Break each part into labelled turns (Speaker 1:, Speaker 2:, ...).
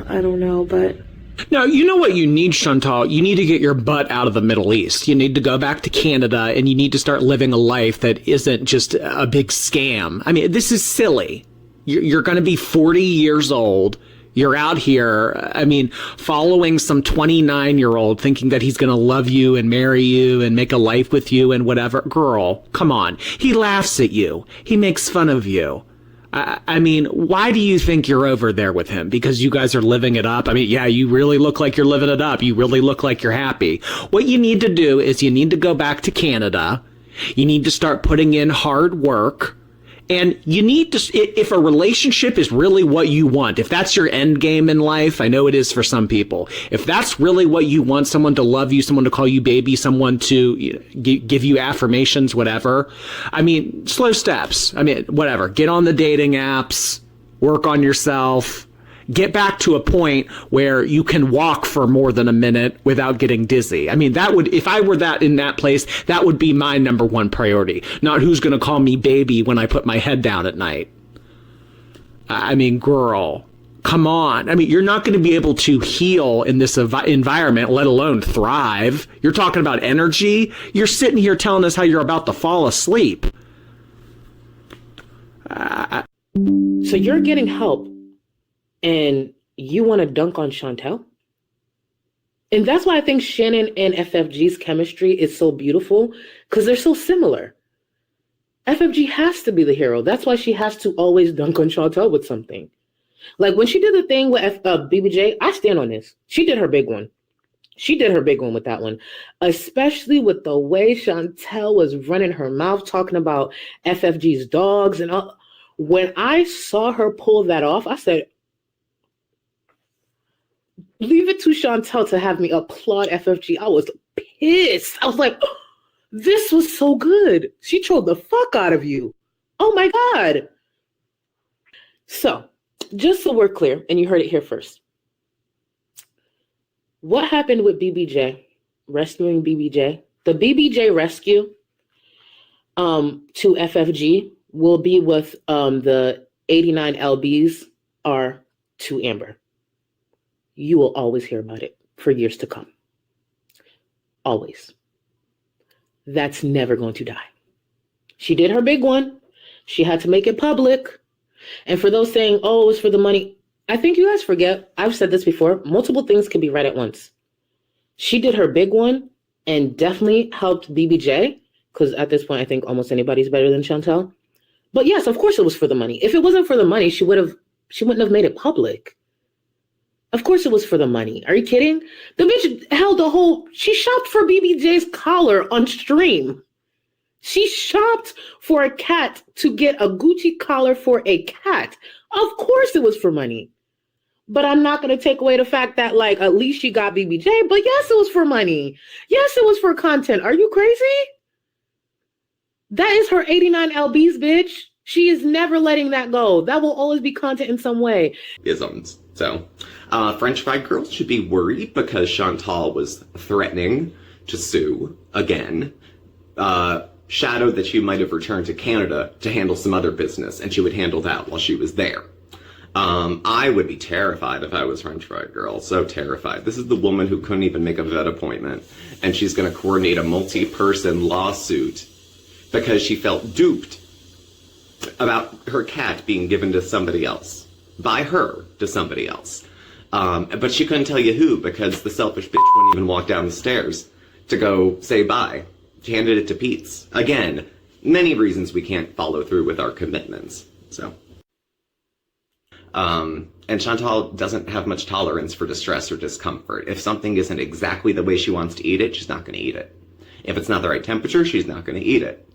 Speaker 1: I don't know, but...
Speaker 2: No, you know what you need, Chantal? You need to get your butt out of the Middle East. You need to go back to Canada, and you need to start living a life that isn't just a big scam. I mean, this is silly. You're going to be 40 years old. You're out here, I mean, following some 29-year-old thinking that he's going to love you and marry you and make a life with you and whatever. Girl, come on. He laughs at you. He makes fun of you. I mean, why do you think you're over there with him? Because you guys are living it up? I mean, yeah, you really look like you're living it up. You really look like you're happy. What you need to do is you need to go back to Canada. You need to start putting in hard work. And you need to, if a relationship is really what you want, if that's your end game in life, I know it is for some people. If that's really what you want, someone to love you, someone to call you baby, someone to give you affirmations, whatever. I mean, slow steps. I mean, whatever. Get on the dating apps, work on yourself, get back to a point where you can walk for more than a minute without getting dizzy. I mean, that would, if I were that in that place, that would be my number one priority. Not who's going to call me baby when I put my head down at night. I mean, girl, come on. I mean, you're not going to be able to heal in this environment, let alone thrive. You're talking about energy. You're sitting here telling us how you're about to fall asleep.
Speaker 1: So you're getting help. And you want to dunk on Chantel? And that's why I think Shannon and FFG's chemistry is so beautiful, because they're so similar. FFG has to be the hero. That's why she has to always dunk on Chantel with something. Like when she did the thing with BBJ, I stand on this. She did her big one. She did her big one with that one, especially with the way Chantel was running her mouth, talking about FFG's dogs and all. When I saw her pull that off, I said, leave it to Chantel to have me applaud FFG. I was pissed. I was like, oh, this was so good. She trolled the fuck out of you. Oh my God. So, just so we're clear, and you heard it here first. What happened with BBJ, rescuing BBJ? The BBJ rescue to FFG will be with the 89 LBs are to Amber. You will always hear about it for years to come. Always. That's never going to die. She did her big one. She had to make it public. And for those saying, oh, it's for the money, I think you guys forget, I've said this before, multiple things can be right at once. She did her big one and definitely helped BBJ, because at this point, I think almost anybody's better than Chantel. But yes, of course it was for the money. If it wasn't for the money, she wouldn't have made it public. Of course it was for the money. Are you kidding? The bitch held she shopped for BBJ's collar on stream. She shopped for a cat to get a Gucci collar for a cat. Of course it was for money. But I'm not going to take away the fact that, like, at least she got BBJ. But yes, it was for money. Yes, it was for content. Are you crazy? That is her 89 LBs, bitch. She is never letting that go. That will always be content in some way.
Speaker 3: Isms. So, French fried girls should be worried because Chantal was threatening to sue again. Shadowed that she might have returned to Canada to handle some other business, and she would handle that while she was there. I would be terrified if I was French fried girl. So terrified. This is the woman who couldn't even make a vet appointment, and she's going to coordinate a multi-person lawsuit because she felt duped about her cat being given to somebody else. By her to somebody else. But she couldn't tell you who because the selfish bitch wouldn't even walk down the stairs to go say bye. She handed it to Pete's. Again, many reasons we can't follow through with our commitments. So, and Chantal doesn't have much tolerance for distress or discomfort. If something isn't exactly the way she wants to eat it, she's not going to eat it. If it's not the right temperature, she's not going to eat it.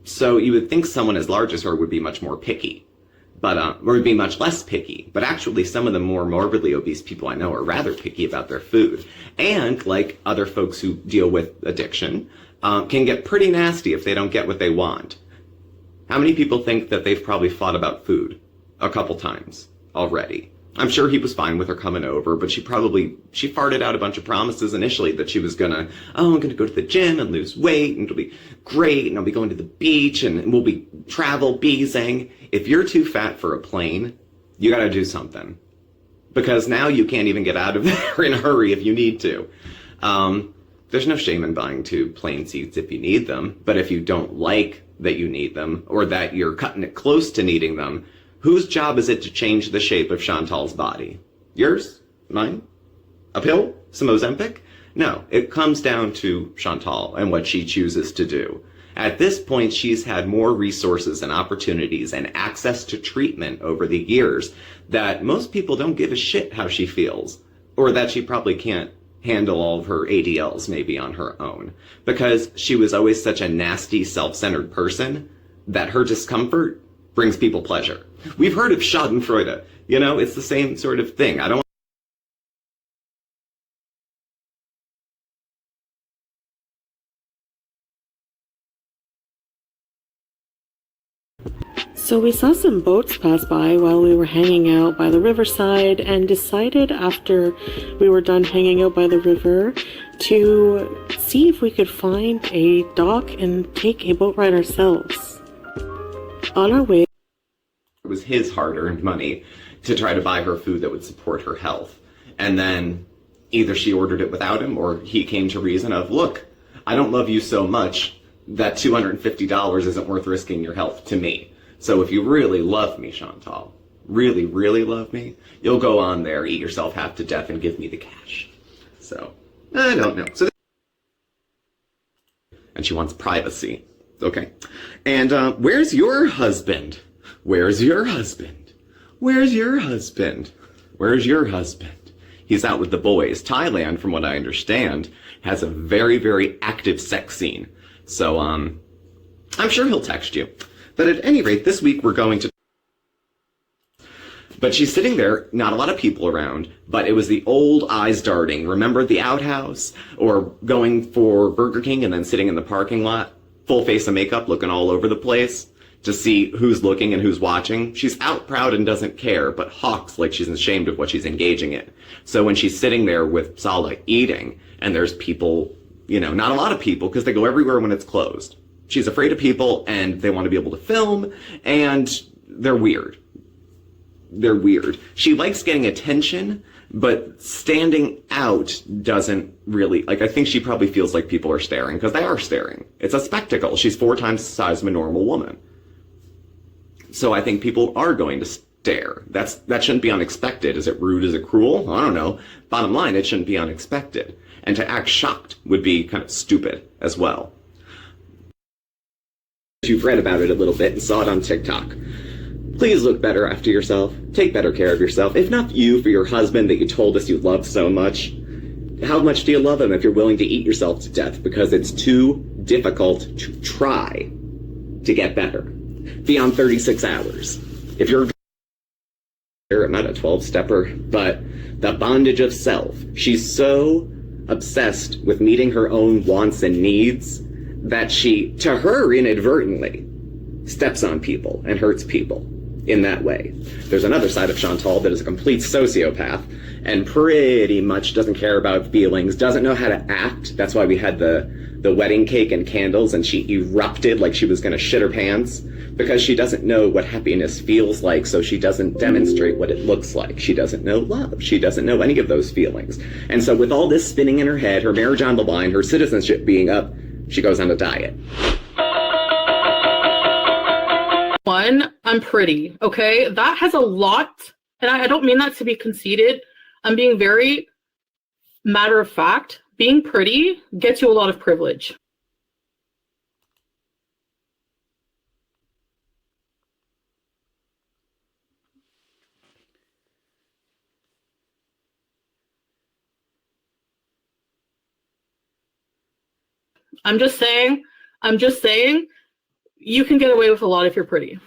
Speaker 3: So you would think someone as large as her would be much more picky. But, or would be much less picky. But actually, some of the more morbidly obese people I know are rather picky about their food. And, like other folks who deal with addiction, can get pretty nasty if they don't get what they want. How many people think that they've probably fought about food a couple times already? I'm sure he was fine with her coming over, but she farted out a bunch of promises initially that she was I'm gonna go to the gym and lose weight, and it'll be great, and I'll be going to the beach, and we'll be travel beezing. If you're too fat for a plane, you gotta do something. because now you can't even get out of there in a hurry if you need to. There's no shame in buying 2 plane seats if you need them, but if you don't like that you need them, or that you're cutting it close to needing them, whose job is it to change the shape of Chantal's body? Yours? Mine? A pill? Some Ozempic? No, it comes down to Chantal and what she chooses to do. At this point, she's had more resources and opportunities and access to treatment over the years that most people don't give a shit how she feels, or that she probably can't handle all of her ADLs maybe on her own, because she was always such a nasty, self-centered person that her discomfort brings people pleasure. We've heard of Schadenfreude. You know, it's the same sort of thing. I don't
Speaker 4: So we saw some boats pass by while we were hanging out by the riverside and decided after we were done hanging out by the river to see if we could find a dock and take a boat ride ourselves. On our way,
Speaker 3: it was his hard-earned money to try to buy her food that would support her health. And then either she ordered it without him, or he came to reason of, look, I don't love you so much that $250 isn't worth risking your health to me. So if you really love me, Chantal, really, really love me, you'll go on there, eat yourself half to death, and give me the cash. So, I don't know. And she wants privacy. Okay. And where's your husband? Where's your husband? Where's your husband? Where's your husband? He's out with the boys. Thailand, from what I understand, has a very, very active sex scene. So, I'm sure he'll text you. But at any rate, this week we're going to... But she's sitting there, not a lot of people around, but it was the old eyes darting. Remember the outhouse? Or going for Burger King and then sitting in the parking lot, full face of makeup, looking all over the place to see who's looking and who's watching. She's out proud and doesn't care, but hawks like she's ashamed of what she's engaging in. So when she's sitting there with Sala eating, and there's people, you know, not a lot of people, because they go everywhere when it's closed. She's afraid of people, and they want to be able to film, and they're weird. They're weird. She likes getting attention, but standing out doesn't really, like, I think she probably feels like people are staring, because they are staring. It's a spectacle. She's 4 times the size of a normal woman. So I think people are going to stare. That shouldn't be unexpected. Is it rude? Is it cruel? I don't know. Bottom line, it shouldn't be unexpected. And to act shocked would be kind of stupid as well. You've read about it a little bit and saw it on TikTok. Please look better after yourself. Take better care of yourself. If not you, for your husband that you told us you loved so much. How much do you love him if you're willing to eat yourself to death because it's too difficult to try to get better beyond 36 hours? If you're not a 12-stepper, but the bondage of self. She's so obsessed with meeting her own wants and needs that she, to her inadvertently, steps on people and hurts people in that way. There's another side of Chantal that is a complete sociopath and pretty much doesn't care about feelings, doesn't know how to act. That's why we had the wedding cake and candles and she erupted like she was going to shit her pants, because she doesn't know what happiness feels like, so she doesn't demonstrate what it looks like. She doesn't know love. She doesn't know any of those feelings. And so with all this spinning in her head, her marriage on the line, her citizenship being up, she goes on a diet.
Speaker 5: One, I'm pretty, okay? That has a lot, and I don't mean that to be conceited. I'm being very matter of fact. Being pretty gets you a lot of privilege. I'm just saying, you can get away with a lot if you're pretty.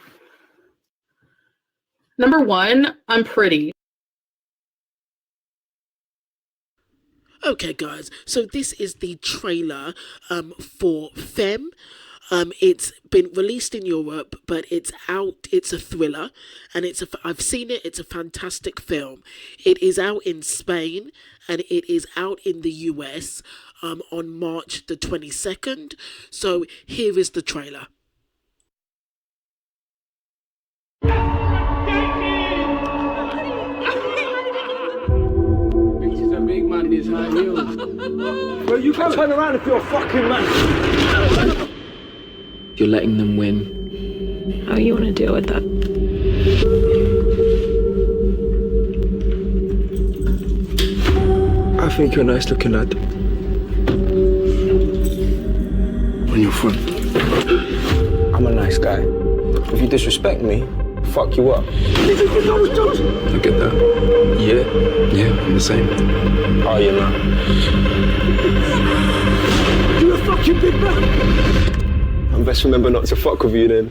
Speaker 5: Number one, I'm pretty.
Speaker 6: Okay, guys, so this is the trailer for Femme. It's been released in Europe, but it's out. It's a thriller, and I've seen it. It's a fantastic film. It is out in Spain, and it is out in the US on March the 22nd. So here is the trailer.
Speaker 7: man in his high heels. Well, you can turn around if you're a fucking man. You're letting them win.
Speaker 8: How do you want to deal with that?
Speaker 7: I think you're a nice looking lad. On your front. I'm a nice guy. If you disrespect me, fuck you up. I get that. Yeah, I'm the same. Oh, you know. You're a fucking big man. I best remember not to fuck with you then.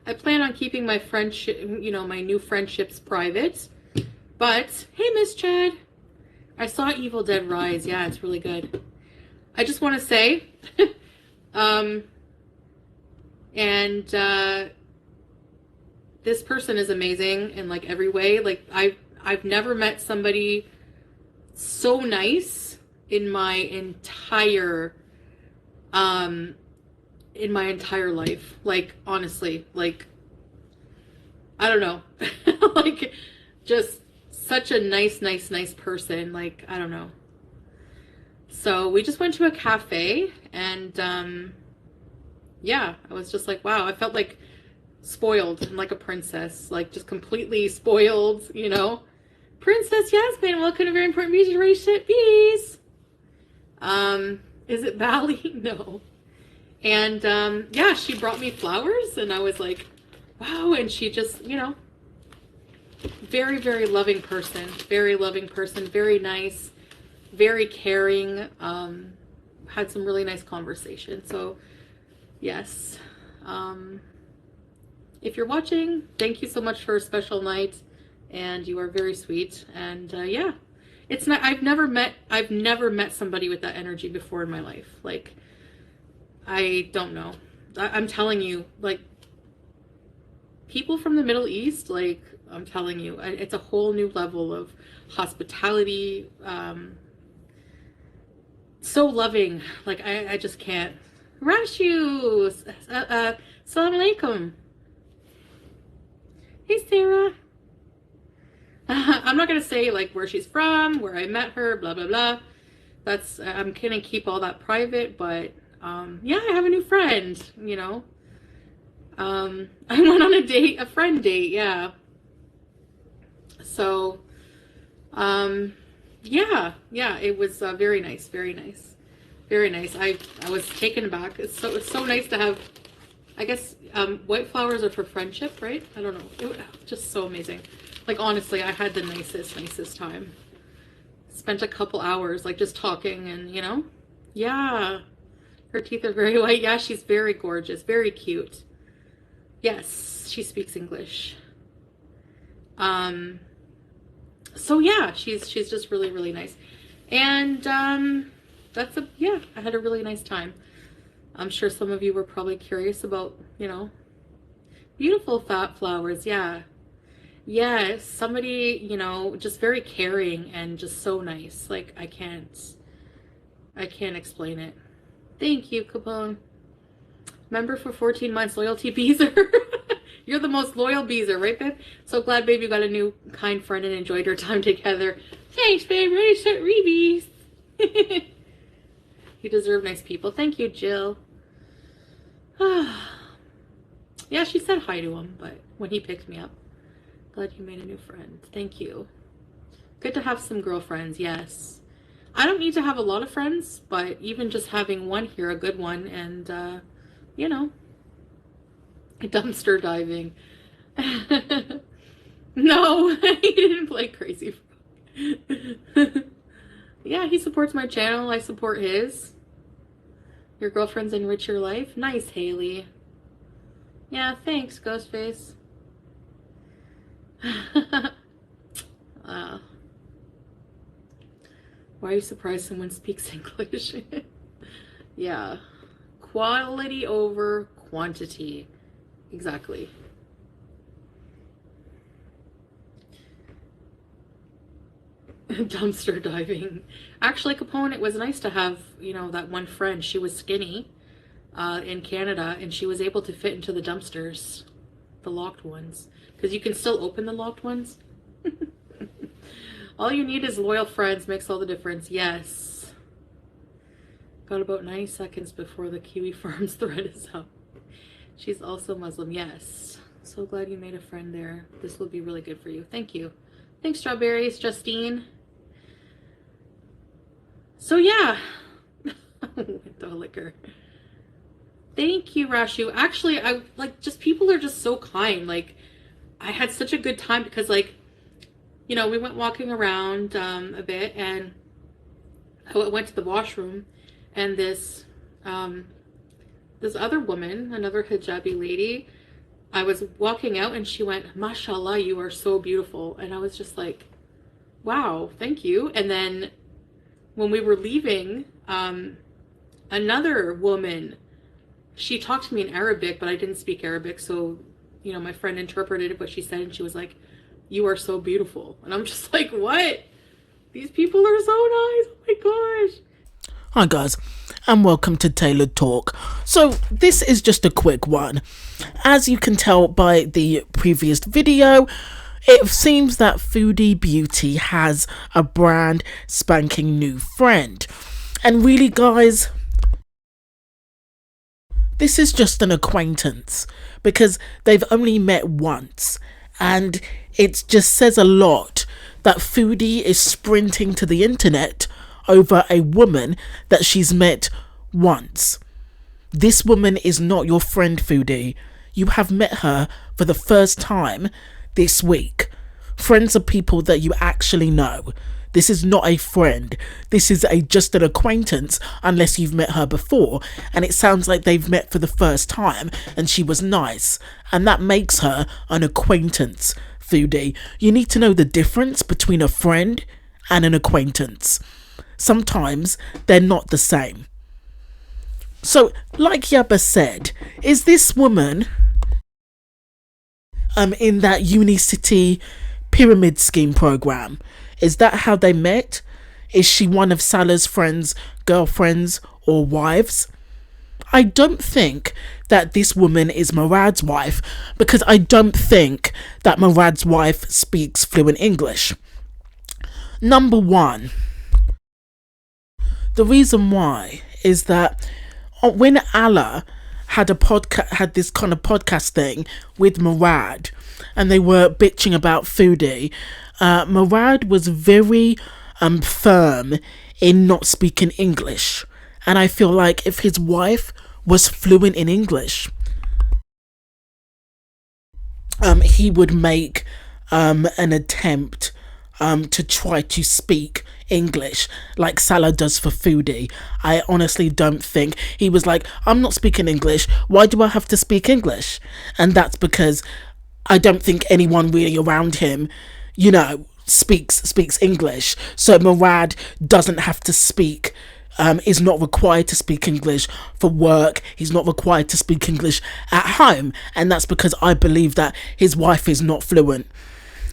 Speaker 5: I plan on keeping my friendship, my new friendships private. But, hey, Miss Chad. I saw Evil Dead Rise. Yeah, it's really good. I just want to say, this person is amazing in like every way. Like I've never met somebody so nice in my entire life. Like honestly, like I don't know. Like just such a nice person. Like I don't know. So we just went to a cafe and yeah, I was just like, wow, I felt like spoiled and like a princess, like just completely spoiled, Princess Yasmin, welcome to Very Important Bees, you raise shit bees. Is it Bali? No. And yeah, she brought me flowers and I was like, wow, and she just, very loving person, very nice, very caring, had some really nice conversation. So yes, if you're watching, thank you so much for a special night, and you are very sweet. And yeah, it's not, I've never met somebody with that energy before in my life. Like, I don't know. I'm telling you, like, people from the Middle East, like, I'm telling you, it's a whole new level of hospitality, so loving. Like, I just can't. Rashu, Assalamu alaikum. Hey, Sarah. I'm not gonna say like where she's from, where I met her, blah blah blah. That's I'm gonna keep all that private. But yeah, I have a new friend. I went on a friend date. Yeah. So, yeah, it was very nice, very nice. I was taken aback. It's so nice to have. I guess white flowers are for friendship, right? I don't know. It was just so amazing. Like honestly, I had the nicest time. Spent a couple hours like just talking and yeah. Her teeth are very white. Yeah, she's very gorgeous, very cute. Yes, she speaks English. So yeah, she's just really nice. And yeah, I had a really nice time. I'm sure some of you were probably curious about, beautiful fat flowers. Yeah. Yes, somebody, just very caring and just so nice. Like I can't explain it. Thank you, Capone. Member for 14 months, loyalty beezer. You're the most loyal beezer, right, babe? So glad, babe, you got a new kind friend and enjoyed your time together. Thanks, babe. Ready to start rebees. You deserve nice people. Thank you, Jill. Yeah, she said hi to him, but when he picked me up. Glad you made a new friend. Thank you. Good to have some girlfriends, yes. I don't need to have a lot of friends, but even just having one here, a good one, and, dumpster diving. No, he didn't play Crazy Frog. Yeah, he supports my channel. I support his. Your girlfriends enrich your life. Nice, Haley. Yeah, thanks, Ghostface. Why are you surprised someone speaks English? Yeah. Quality over quantity. Exactly. Dumpster diving. Actually, Capone, it was nice to have, that one friend. She was skinny in Canada, and she was able to fit into the dumpsters, the locked ones. Because you can still open the locked ones. All you need is loyal friends. Makes all the difference. Yes. Got about 90 seconds before the Kiwi Farms thread is up. She's also Muslim. Yes. So glad you made a friend there. This will be really good for you. Thank you. Thanks, Strawberries, Justine. So yeah. With the liquor. Thank you, Rashu. Actually, I like just people are just so kind. Like, I had such a good time because, like, you know, we went walking around a bit, and I went to the washroom, and this other woman, another hijabi lady, I was walking out, and she went, "Mashallah, you are so beautiful," and I was just like, "Wow, thank you." And then when we were leaving, another woman, she talked to me in Arabic, but I didn't speak Arabic, so, you know, my friend interpreted what she said, and she was like, "You are so beautiful." And I'm just like, what? These people are so nice. Oh my gosh.
Speaker 6: Hi guys, and welcome to Tailored Talk. So this is just a quick one. As you can tell by the previous video, it seems that Foodie Beauty has a brand spanking new friend. And really guys, this is just an acquaintance because they've only met once, and it just says a lot that Foodie is sprinting to the internet over a woman that she's met once. This woman is not your friend, Foodie. You have met her for the first time this week. Friends are people that you actually know. This is not a friend. This is just an acquaintance unless you've met her before. And it sounds like they've met for the first time and she was nice. And that makes her an acquaintance, Foodie. You need to know the difference between a friend and an acquaintance. Sometimes they're not the same. So, like Yaba said, is this woman in that Unicity pyramid scheme program? Is that how they met? Is she one of Salah's friends, girlfriends, or wives? I don't think that this woman is Murad's wife, because I don't think that Murad's wife speaks fluent English. Number one, the reason why is that when Allah had this kind of podcast thing with Murad, and they were bitching about Foodie, Murad was very firm in not speaking English, and I feel like if his wife was fluent in English, he would make an attempt to try to speak English like Salah does for Foodie. I honestly don't think he was like, "I'm not speaking English, why do I have to speak English?" And that's because I don't think anyone really around him, you know, speaks English. So Murad doesn't have to speak, is not required to speak English for work. He's not required to speak English at home. And that's because I believe that his wife is not fluent.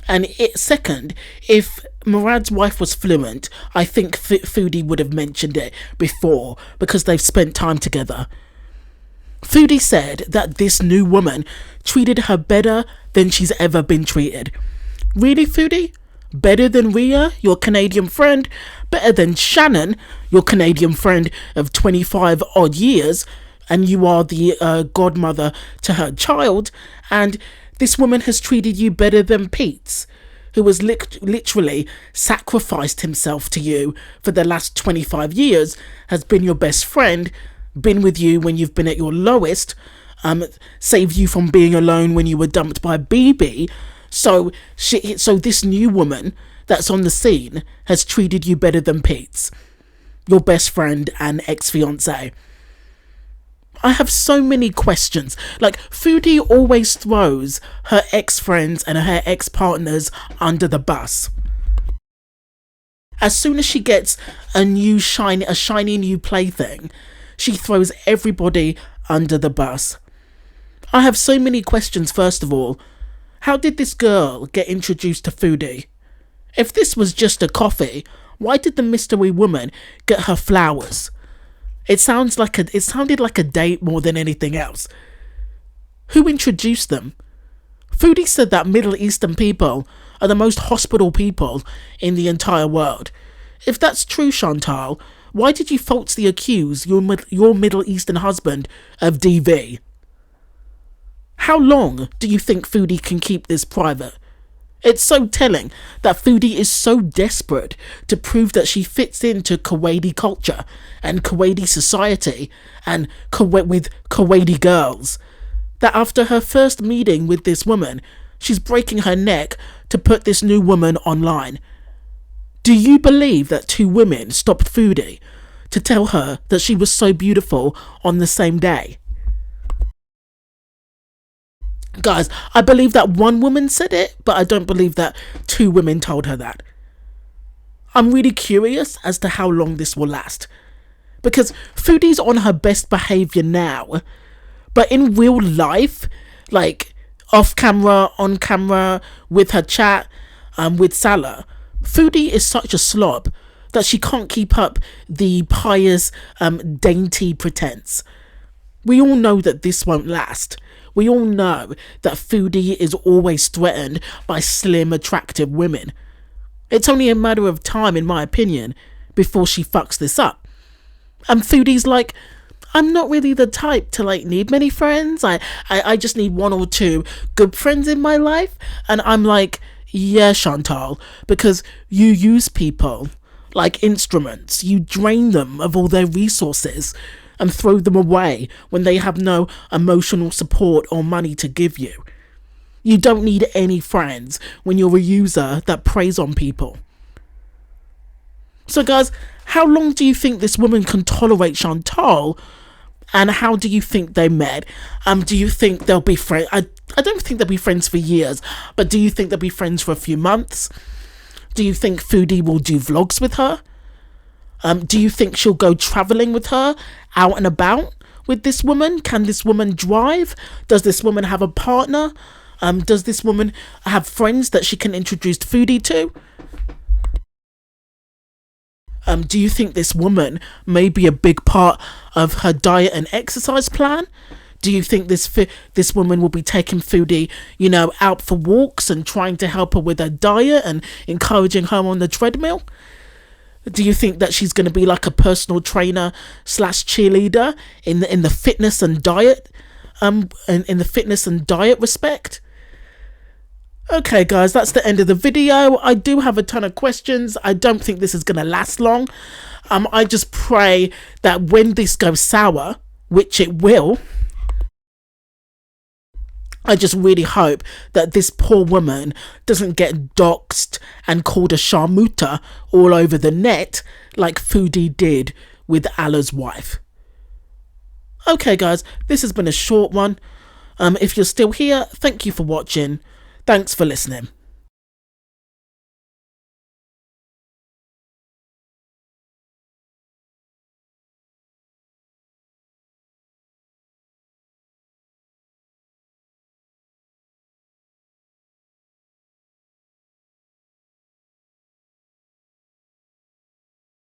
Speaker 6: And second, if Murad's wife was fluent, I think Foodie would have mentioned it before because they've spent time together. Foodie said that this new woman treated her better than she's ever been treated. Really, Foodie? Better than Ria, your Canadian friend? Better than Shannon, your Canadian friend of 25 odd years, and you are the godmother to her child? And this woman has treated you better than Pete, who has literally sacrificed himself to you for the last 25 years, has been your best friend, been with you when you've been at your lowest, saved you from being alone when you were dumped by BB. So this new woman that's on the scene has treated you better than Pete, your best friend and ex-fiance. I have so many questions. Like, Foodie always throws her ex-friends and her ex-partners under the bus. As soon as she gets a shiny new plaything, she throws everybody under the bus. I have so many questions. First of all, how did this girl get introduced to Foodie? If this was just a coffee, why did the mystery woman get her flowers? It sounded like a date more than anything else. Who introduced them? Foodie said that Middle Eastern people are the most hospitable people in the entire world. If that's true, Chantal, why did you falsely accuse your Middle Eastern husband of DV? How long do you think Foodie can keep this private? It's so telling that Foodie is so desperate to prove that she fits into Kuwaiti culture and Kuwaiti society and with Kuwaiti girls, that after her first meeting with this woman, she's breaking her neck to put this new woman online. Do you believe that two women stopped Foodie to tell her that she was so beautiful on the same day? Guys, I believe that one woman said it, but I don't believe that two women told her that. I'm really curious as to how long this will last, because Foodie's on her best behaviour now, but in real life, like off camera, on camera, with her chat, with Salah, Foodie is such a slob that she can't keep up the pious, dainty pretense. We all know that this won't last. We all know that Foodie is always threatened by slim, attractive women. It's only a matter of time, in my opinion, before she fucks this up. And Foodie's like, I'm not really the type to need many friends. I just need one or two good friends in my life. And I'm like, yeah, Chantal, because you use people like instruments. You drain them of all their resources and throw them away when they have no emotional support or money to give you. You don't need any friends when you're a user that preys on people. So guys, how long do you think this woman can tolerate Chantal, and how do you think they met? Do you think they'll be friends? I don't think they'll be friends for years, but do you think they'll be friends for a few months? Do you think Foodie will do vlogs with her? Do you think she'll go travelling with her, out and about with this woman? Can this woman drive? Does this woman have a partner? Does this woman have friends that she can introduce Foodie to? Do you think this woman may be a big part of her diet and exercise plan? Do you think this woman will be taking Foodie, out for walks and trying to help her with her diet and encouraging her on the treadmill? Do you think that she's going to be like a personal trainer / cheerleader in the fitness and diet, in the fitness and diet respect? Okay guys, that's the end of the video. I do have a ton of questions. I don't think this is going to last long. I just pray that when this goes sour, which it will, I just really hope that this poor woman doesn't get doxxed and called a sharmuta all over the net like Foodie did with Allah's wife. Okay guys, this has been a short one. If you're still here, thank you for watching. Thanks for listening.